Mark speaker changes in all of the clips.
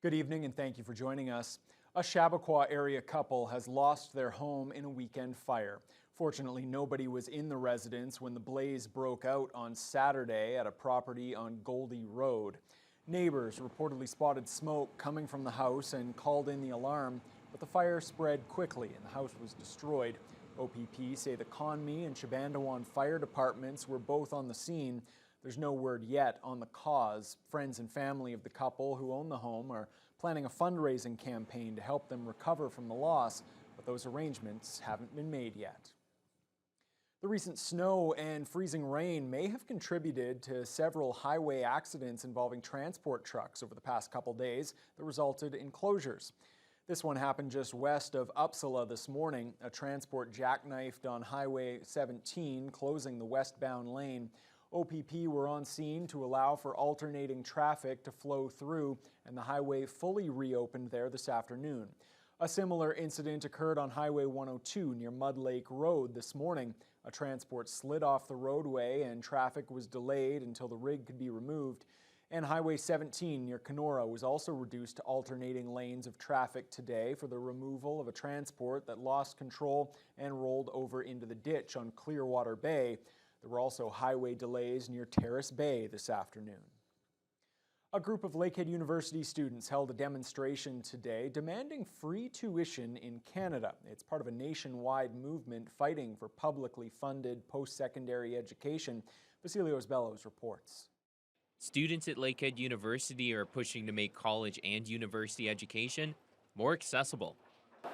Speaker 1: Good evening and thank you for joining us. A Shabaqua area couple has lost their home in a weekend fire. Fortunately, nobody was in the residence when the blaze broke out on Saturday at a property on Goldie Road. Neighbors reportedly spotted smoke coming from the house and called in the alarm, but the fire spread quickly and the house was destroyed. OPP say the Conmee and Shabaqua fire departments were both on the scene. There's no word yet on the cause. Friends and family of the couple who own the home are planning a fundraising campaign to help them recover from the loss, but those arrangements haven't been made yet. The recent snow and freezing rain may have contributed to several highway accidents involving transport trucks over the past couple days that resulted in closures. This one happened just west of Uppsala this morning. A transport jackknifed on Highway 17, closing the westbound lane. OPP were on scene to allow for alternating traffic to flow through, and the highway fully reopened there this afternoon. A similar incident occurred on Highway 102 near Mud Lake Road this morning. A transport slid off the roadway and traffic was delayed until the rig could be removed. And Highway 17 near Kenora was also reduced to alternating lanes of traffic today for the removal of a transport that lost control and rolled over into the ditch on Clearwater Bay. There were also highway delays near Terrace Bay this afternoon. A group of Lakehead University students held a demonstration today demanding free tuition in Canada. It's part of a nationwide movement fighting for publicly funded post-secondary education. Vasilios Bellows reports.
Speaker 2: Students at Lakehead University are pushing to make college and university education more accessible.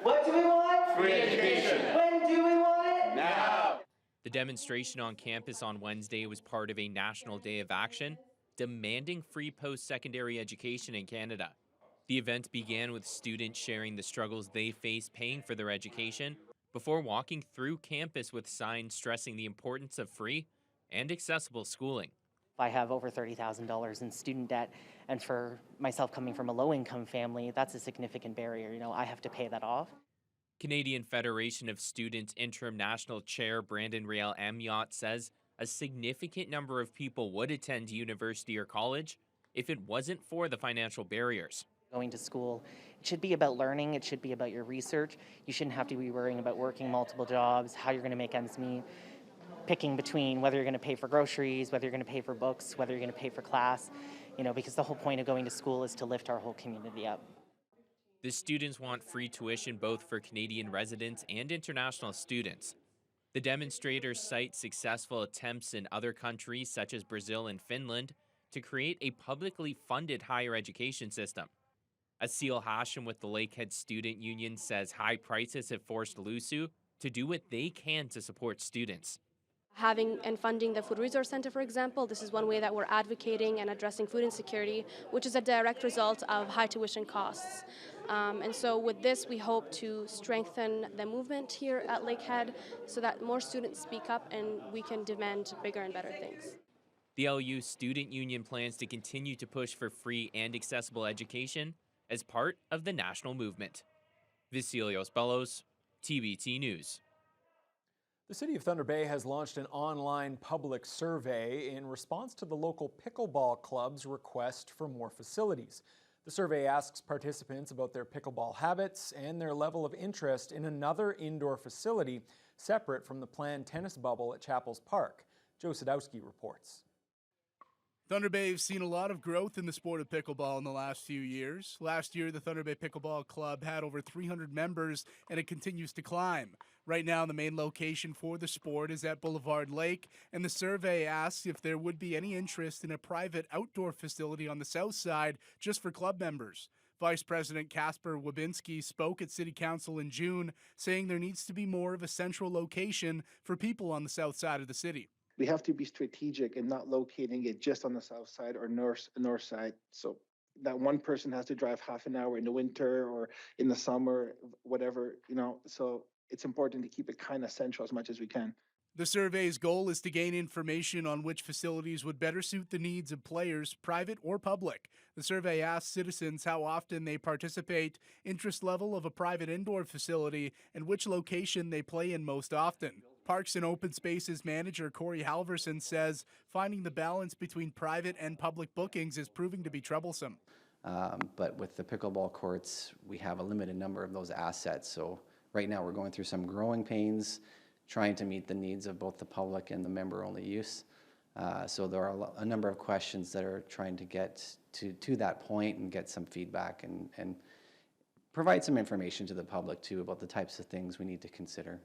Speaker 3: What do we want?
Speaker 4: Free education.
Speaker 3: When do we want it?
Speaker 4: Now.
Speaker 2: The demonstration on campus on Wednesday was part of a national day of action demanding free post-secondary education in Canada. The event began with students sharing the struggles they face paying for their education before walking through campus with signs stressing the importance of free and accessible schooling.
Speaker 5: I have over $30,000 in student debt, and for myself coming from a low-income family, that's a significant barrier. I have to pay that off.
Speaker 2: Canadian Federation of Students Interim National Chair Brandon Riel Amyot says a significant number of people would attend university or college if it wasn't for the financial barriers.
Speaker 5: Going to school, it should be about learning, it should be about your research. You shouldn't have to be worrying about working multiple jobs, how you're going to make ends meet, picking between whether you're going to pay for groceries, whether you're going to pay for books, whether you're going to pay for class, because the whole point of going to school is to lift our whole community up.
Speaker 2: The students want free tuition both for Canadian residents and international students. The demonstrators cite successful attempts in other countries such as Brazil and Finland to create a publicly funded higher education system. Asil Hashim with the Lakehead Student Union says high prices have forced LUSU to do what they can to support students.
Speaker 6: Having and funding the Food Resource Center, for example, this is one way that we're advocating and addressing food insecurity, which is a direct result of high tuition costs. And so with this, we hope to strengthen the movement here at Lakehead so that more students speak up and we can demand bigger and better things.
Speaker 2: The LU Student Union plans to continue to push for free and accessible education as part of the national movement. Vasilios Bellows, TBT News.
Speaker 1: The City of Thunder Bay has launched an online public survey in response to the local pickleball club's request for more facilities. The survey asks participants about their pickleball habits and their level of interest in another indoor facility separate from the planned tennis bubble at Chapels Park. Joe Sadowski reports.
Speaker 7: Thunder Bay has seen a lot of growth in the sport of pickleball in the last few years. Last year, the Thunder Bay Pickleball Club had over 300 members, and it continues to climb. Right now, the main location for the sport is at Boulevard Lake, and the survey asks if there would be any interest in a private outdoor facility on the south side just for club members. Vice President Casper Wabinski spoke at City Council in June, saying there needs to be more of a central location for people on the south side of the city.
Speaker 8: We have to be strategic and not locating it just on the south side or north side. So that one person has to drive half an hour in the winter or in the summer, whatever, so it's important to keep it kind of central as much as we can.
Speaker 7: The survey's goal is to gain information on which facilities would better suit the needs of players, private or public. The survey asks citizens how often they participate, interest level of a private indoor facility, and which location they play in most often. Parks and Open Spaces manager Corey Halverson says finding the balance between private and public bookings is proving to be troublesome.
Speaker 4: But with the pickleball courts, we have a limited number of those assets. So right now we're going through some growing pains, trying to meet the needs of both the public and the member-only use. So there are a number of questions that are trying to get to that point and get some feedback and provide some information to the public too about the types of things we need to consider.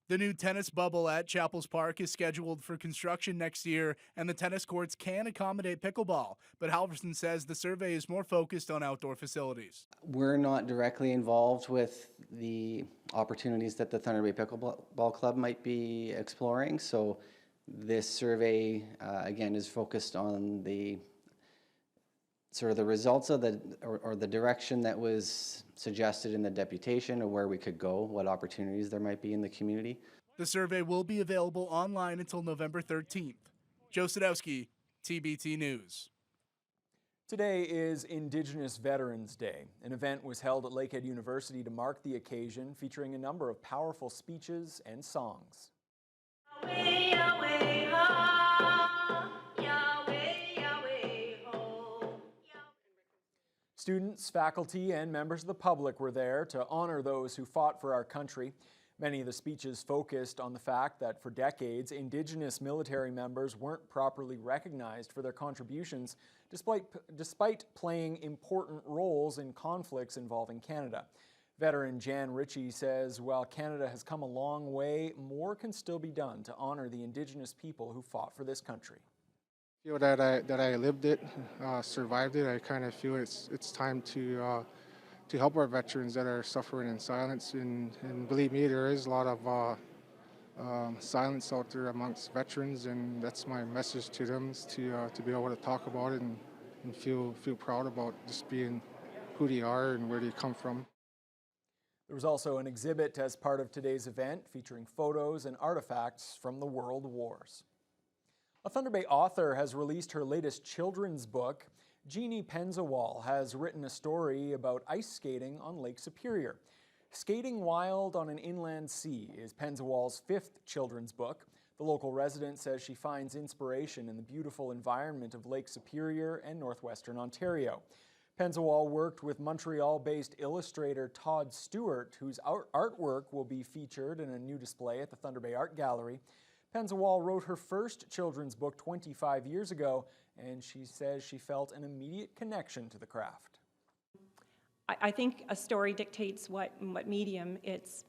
Speaker 7: The new tennis bubble at Chapels Park is scheduled for construction next year, and the tennis courts can accommodate pickleball. But Halverson says the survey is more focused on outdoor facilities.
Speaker 4: We're not directly involved with the opportunities that the Thunder Bay Pickleball Club might be exploring. So this survey, again, is focused on the sort of the results of or the direction that was suggested in the deputation, or where we could go, what opportunities there might be in the community.
Speaker 7: The survey will be available online until November 13th. Joe Sadowski, TBT News.
Speaker 1: Today is Indigenous Veterans Day. An event was held at Lakehead University to mark the occasion, featuring a number of powerful speeches and songs.
Speaker 9: Yahweh, Yahweh, ha. Yahweh, Yahweh, ho.
Speaker 1: Students, faculty, and members of the public were there to honor those who fought for our country. Many of the speeches focused on the fact that for decades, Indigenous military members weren't properly recognized for their contributions, despite playing important roles in conflicts involving Canada. Veteran Jan Ritchie says, while Canada has come a long way, more can still be done to honor the Indigenous people who fought for this country.
Speaker 10: I feel that I lived it, survived it. I kind of feel it's time to help our veterans that are suffering in silence. And believe me, there is a lot of silence out there amongst veterans, and that's my message to them, is to be able to talk about it and feel proud about just being who they are and where they come from.
Speaker 1: There was also an exhibit as part of today's event featuring photos and artifacts from the World Wars. A Thunder Bay author has released her latest children's book. Jeannie Penzawal has written a story about ice skating on Lake Superior. Skating Wild on an Inland Sea is Penzawal's 5th children's book. The local resident says she finds inspiration in the beautiful environment of Lake Superior and northwestern Ontario. Penzawal worked with Montreal-based illustrator Todd Stewart, whose artwork will be featured in a new display at the Thunder Bay Art Gallery. Penzawal wrote her first children's book 25 years ago, and she says she felt an immediate connection to the craft.
Speaker 11: I think a story dictates what medium it's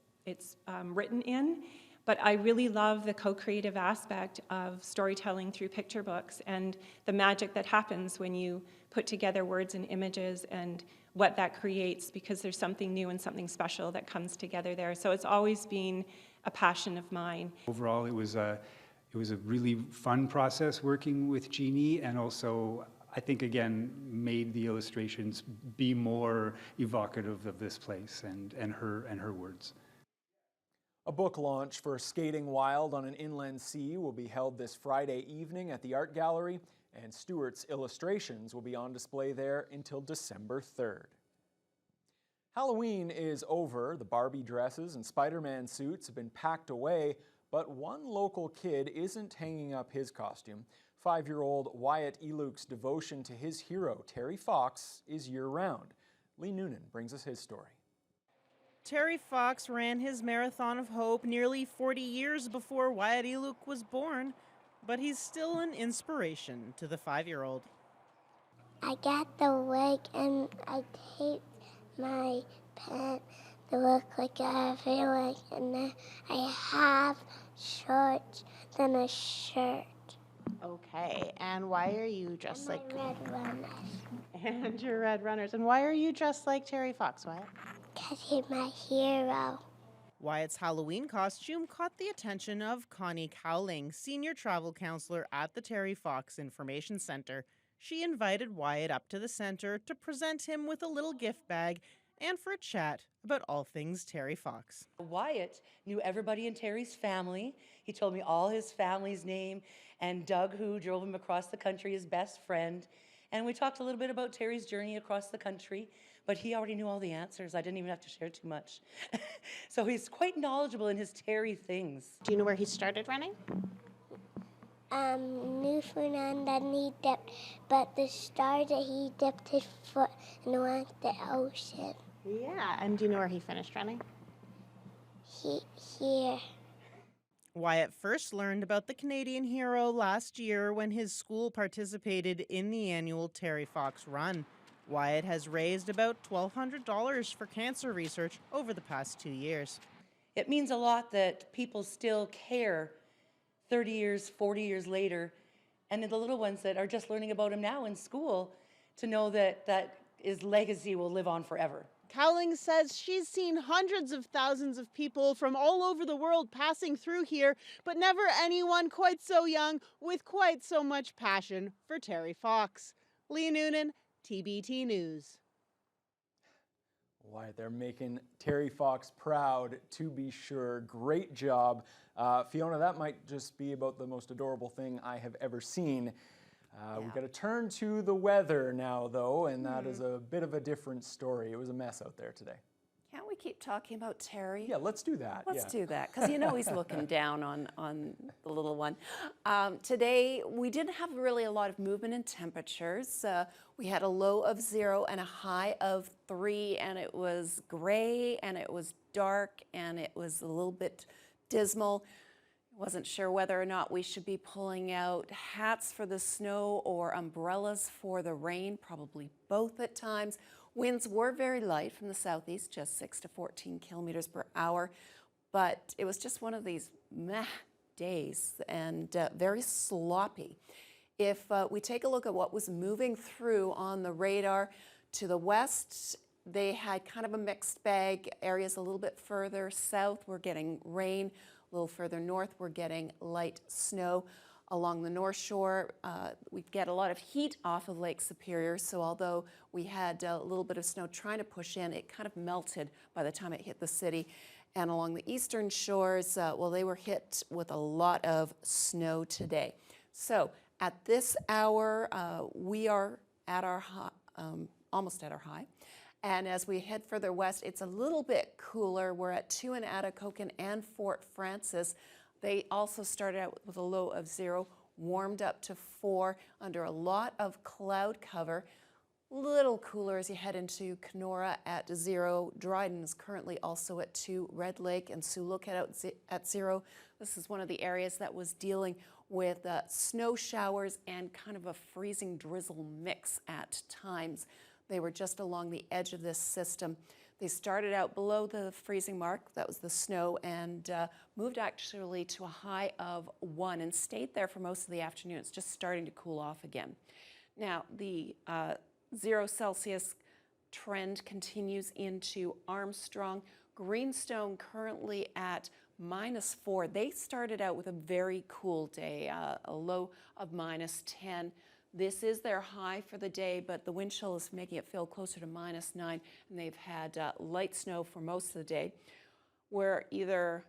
Speaker 11: written in, but I really love the co-creative aspect of storytelling through picture books and the magic that happens when you put together words and images and what that creates, because there's something new and something special that comes together there. So it's always been a passion of mine.
Speaker 12: Overall, it was a really fun process working with Jeannie, and also I think again made the illustrations be more evocative of this place and her words.
Speaker 1: A book launch for Skating Wild on an Inland Sea will be held this Friday evening at the Art Gallery, and Stewart's illustrations will be on display there until December 3rd. Halloween is over. The Barbie dresses and Spider-Man suits have been packed away, but one local kid isn't hanging up his costume. 5-year-old Wyatt Eluk's devotion to his hero, Terry Fox, is year-round. Lee Noonan brings us his story.
Speaker 13: Terry Fox ran his Marathon of Hope nearly 40 years before Wyatt Eluk was born, but he's still an inspiration to the 5-year-old.
Speaker 14: I got the wig and I taped my pen to look like I feel like, and then I have shorts, then a shirt.
Speaker 15: Okay, and why are you dressed like
Speaker 14: Red Runners?
Speaker 15: and your Red Runners? And why are you dressed like Terry Fox, Wyatt?
Speaker 14: Because he's my hero.
Speaker 13: Wyatt's Halloween costume caught the attention of Connie Cowling, senior travel counselor at the Terry Fox Information Center. She invited Wyatt up to the center to present him with a little gift bag and for a chat about all things Terry Fox.
Speaker 16: Wyatt knew everybody in Terry's family. He told me all his family's name, and Doug, who drove him across the country, his best friend. And we talked a little bit about Terry's journey across the country, but he already knew all the answers. I didn't even have to share too much. So he's quite knowledgeable in his Terry things.
Speaker 15: Do you know where he started running?
Speaker 14: Newfoundland and he dipped, but the star that he dipped his foot and went the ocean.
Speaker 15: Yeah, and do you know where he finished running?
Speaker 14: Here.
Speaker 13: Wyatt first learned about the Canadian hero last year when his school participated in the annual Terry Fox Run. Wyatt has raised about $1,200 for cancer research over the past 2 years.
Speaker 16: It means a lot that people still care 30 years, 40 years later, and the little ones that are just learning about him now in school to know that his legacy will live on forever.
Speaker 15: Cowling says she's seen hundreds of thousands of people from all over the world passing through here, but never anyone quite so young with quite so much passion for Terry Fox. Leah Noonan, TBT News.
Speaker 1: Why, they're making Terry Fox proud, to be sure. Great job. Fiona, that might just be about the most adorable thing I have ever seen. We've got to turn to the weather now, though, and that is a bit of a different story. It was a mess out there today.
Speaker 17: Can't we keep talking about Terry?
Speaker 1: Yeah, let's do that.
Speaker 17: Let's do that, because you know he's looking down on the little one. Today, we didn't have really a lot of movement in temperatures. We had a low of 0 and a high of 3, and it was gray, and it was dark, and it was a little bit dismal. Wasn't sure whether or not we should be pulling out hats for the snow or umbrellas for the rain, probably both at times. Winds were very light from the southeast, just 6 to 14 kilometers per hour, but it was just one of these meh days and very sloppy. If we take a look at what was moving through on the radar to the west, they had kind of a mixed bag. Areas a little bit further south were getting rain. A little further north, we're getting light snow. Along the North Shore, we get a lot of heat off of Lake Superior, so although we had a little bit of snow trying to push in, it kind of melted by the time it hit the city. And along the eastern shores, well, they were hit with a lot of snow today. So at this hour, we are at our high, almost at our high. And as we head further west, it's a little bit cooler. We're at 2 in Atikokan and Fort Francis. They also started out with a low of 0, warmed up to 4 under a lot of cloud cover. Little cooler as you head into Kenora at 0. Dryden is currently also at 2. Red Lake and Sioux Lookout at 0. This is one of the areas that was dealing with snow showers and kind of a freezing drizzle mix at times. They were just along the edge of this system. They started out below the freezing mark, that was the snow, and moved actually to a high of 1 and stayed there for most of the afternoon. It's just starting to cool off again. Now, the 0 Celsius trend continues into Armstrong. Greenstone currently at -4. They started out with a very cool day, a low of -10. This is their high for the day, but the wind chill is making it feel closer to -9, and they've had light snow for most of the day. We're either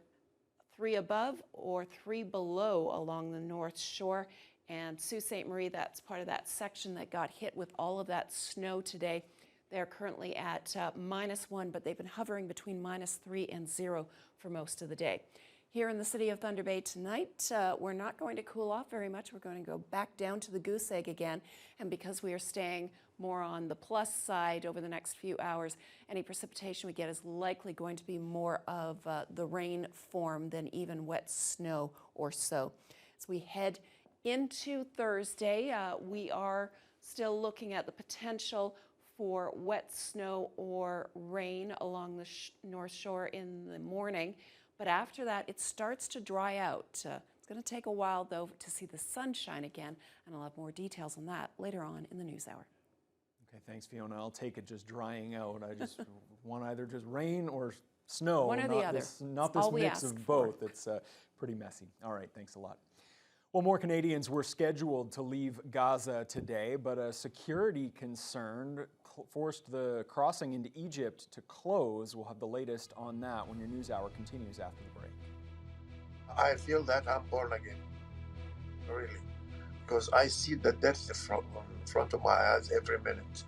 Speaker 17: 3 above or 3 below along the North Shore, and Sault Ste. Marie, that's part of that section that got hit with all of that snow today. They're currently at -1, but they've been hovering between -3 and 0 for most of the day. Here in the city of Thunder Bay tonight, we're not going to cool off very much. We're going to go back down to the goose egg again. And because we are staying more on the plus side over the next few hours, any precipitation we get is likely going to be more of the rain form than even wet snow or so. As we head into Thursday, we are still looking at the potential for wet snow or rain along the North Shore in the morning. But after that, it starts to dry out. It's going to take a while, though, to see the sunshine again, and I'll have more details on that later on in the news hour.
Speaker 1: Okay, thanks, Fiona. I'll take it just drying out. I just want either just rain or snow.
Speaker 17: One or the other.
Speaker 1: Not this mix of both. It's pretty messy. All right, thanks a lot. Well, more Canadians were scheduled to leave Gaza today, but a security concern forced the crossing into Egypt to close. We'll have the latest on that when your news hour continues after the break.
Speaker 18: I feel that I'm born again, really, because I see the death in front of my eyes every minute.